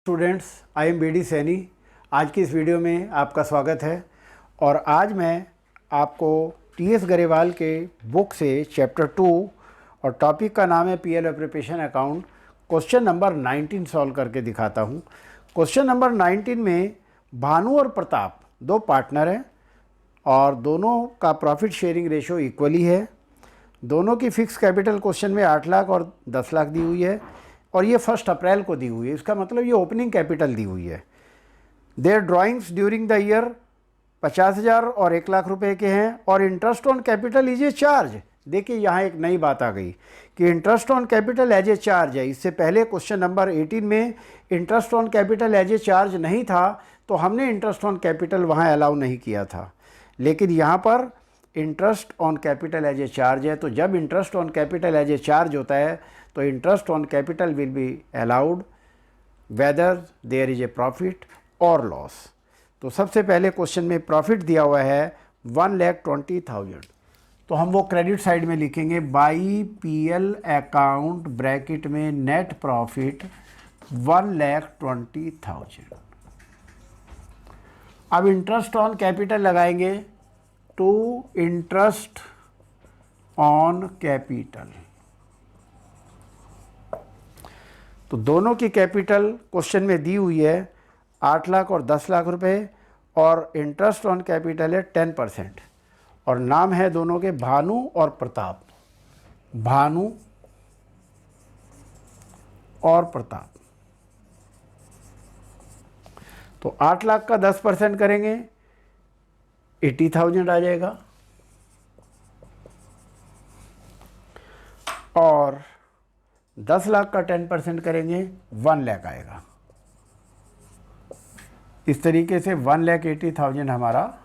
Students, I am B D Saini. आज की इस वीडियो में आपका स्वागत है। और आज मैं आपको टी एस गरेवाल के बुक से चैप्टर 2 और टॉपिक का नाम है PL preparation account, question number 19 solve करके दिखाता हूँ। क्वेश्चन नंबर 19 में भानु और प्रताप दो पार्टनर हैं और दोनों का प्रॉफिट शेयरिंग रेशो इक्वली है। दोनों की फिक्स कैपिटल क्वेश्चन में 8 लाख और 10 लाख दी हुई है और ये 1 अप्रैल को दी हुई है। इसका मतलब ये ओपनिंग कैपिटल दी हुई है। Their drawings during the year 50,000 और 1 लाख रुपए के हैं और interest on capital is a charge. देखिए यहाँ एक नई बात आ गई कि interest on capital as a charge है। इससे पहले क्वेश्चन नंबर 18 में interest on capital as a charge नहीं था, तो हमने इंटरेस्ट ऑन कैपिटल वहाँ अलाउ नहीं किया था। लेकिन यहाँ पर interest on capital as a charge है, तो जब interest on capital as a charge होता है तो interest on capital will be allowed whether there is a profit और लॉस। तो सबसे पहले क्वेश्चन में प्रॉफिट दिया हुआ है 1,20,000, तो हम वो क्रेडिट साइड में लिखेंगे बाई पीएल अकाउंट ब्रैकेट में नेट प्रॉफिट 1,20,000। अब इंटरेस्ट ऑन कैपिटल लगाएंगे टू इंटरेस्ट ऑन कैपिटल। तो दोनों की कैपिटल क्वेश्चन में दी हुई है 8 लाख और 10 लाख रुपए और इंटरेस्ट ऑन कैपिटल है 10% और नाम है दोनों के भानु और प्रताप। भानु और प्रताप। तो 8 लाख का 10% करेंगे 80,000 आ जाएगा और 10 लाख का 10% करेंगे 1 लाख आएगा। इस तरीके से 1,80,000 हमारा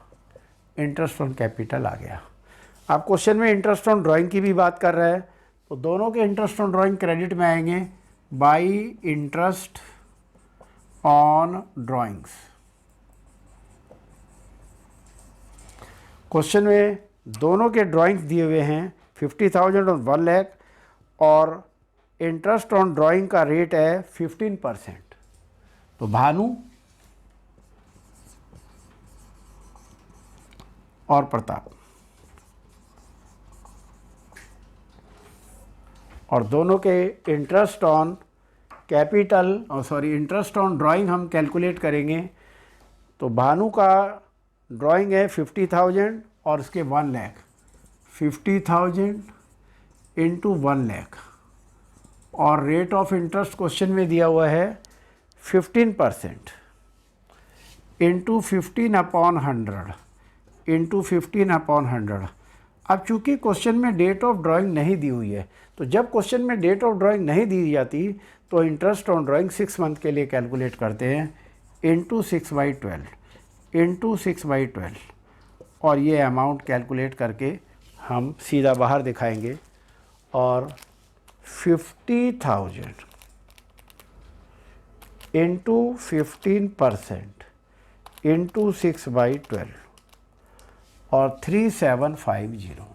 इंटरेस्ट ऑन कैपिटल आ गया। आप क्वेश्चन में इंटरेस्ट ऑन ड्राइंग की भी बात कर रहे हैं, तो दोनों के इंटरेस्ट ऑन ड्राइंग क्रेडिट में आएंगे by interest on drawings. Question में दोनों के ड्राइंग्स दिए हुए हैं 50,000 और 1 लाख और इंटरेस्ट ऑन ड्राइंग का रेट है 15%। तो भानु और प्रताप और दोनों के interest on capital interest on drawing हम कैलकुलेट करेंगे। तो भानु का ड्राइंग है 50,000 और इसके 1 लाख, 50,000 इंटू 1 लाख और रेट ऑफ इंटरेस्ट क्वेश्चन में दिया हुआ है 15% इंटू 15/100 इंटू 15/100। अब चूंकि क्वेश्चन में डेट ऑफ ड्राइंग नहीं दी हुई है, तो जब क्वेश्चन में डेट ऑफ ड्राइंग नहीं दी जाती तो इंटरेस्ट ऑन ड्राइंग 6 मंथ के लिए कैलकुलेट करते हैं इंटू 6/12 इंटू 6/12 और ये अमाउंट कैलकुलेट करके हम सीधा बाहर दिखाएंगे और 50,000 इंटू 15% इंटू 6/12 और 3,750।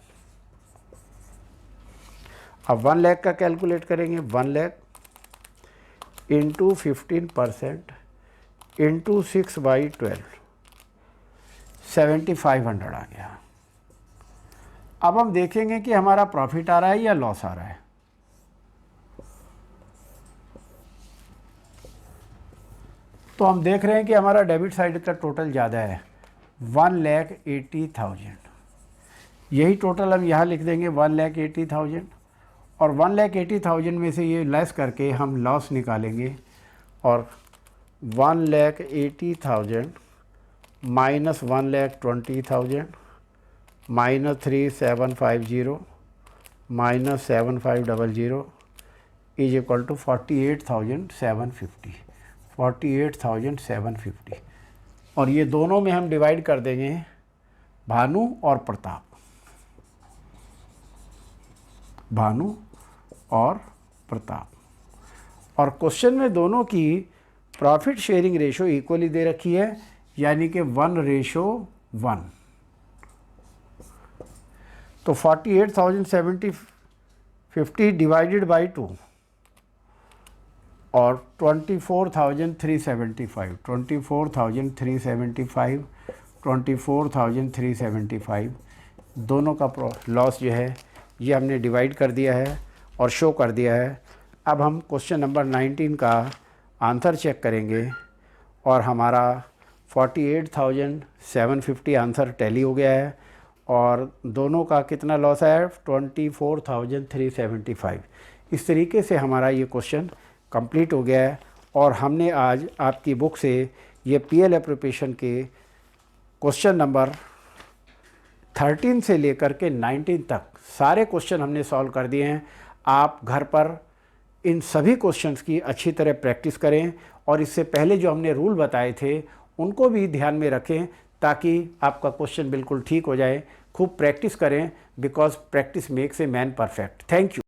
अब 1 लाख का कैलकुलेट करेंगे 1 लाख इंटू 15% इंटू 6/12 7,500 आ गया। अब हम देखेंगे कि हमारा प्रॉफिट आ रहा है या लॉस आ रहा है। तो हम देख रहे हैं कि हमारा डेबिट साइड का टोटल ज़्यादा है 1,80,000। यही टोटल हम यहाँ लिख देंगे 1,80,000 और 1,80,000 में से ये लेस करके हम लॉस निकालेंगे और 1,80,000 minus 1,20,000 minus 3,750 minus 7,500 is equal to 48,750। 48,750 और ये दोनों में हम डिवाइड कर देंगे भानु और प्रताप। भानु और प्रताप और क्वेश्चन में दोनों की प्रॉफिट शेयरिंग रेशो इक्वली दे रखी है, यानी कि 1:1। तो 48,750 डिवाइडेड बाई 2 और 24,375, 24,375 दोनों का लॉस जो है ये हमने डिवाइड कर दिया है और शो कर दिया है। अब हम क्वेश्चन नंबर 19 का आंसर चेक करेंगे और हमारा 48,750 आंसर टैली हो गया है और दोनों का कितना लॉस है 24,375। इस तरीके से हमारा ये क्वेश्चन कंप्लीट हो गया है और हमने आज आपकी बुक से ये पीएल एप्रोप्रिएशन के क्वेश्चन नंबर 13 से लेकर के 19 तक सारे क्वेश्चन हमने सॉल्व कर दिए हैं। आप घर पर इन सभी क्वेश्चंस की अच्छी तरह प्रैक्टिस करें और इससे पहले जो हमने रूल बताए थे उनको भी ध्यान में रखें ताकि आपका क्वेश्चन बिल्कुल ठीक हो जाए। खूब प्रैक्टिस करें because practice makes a man perfect. Thank you.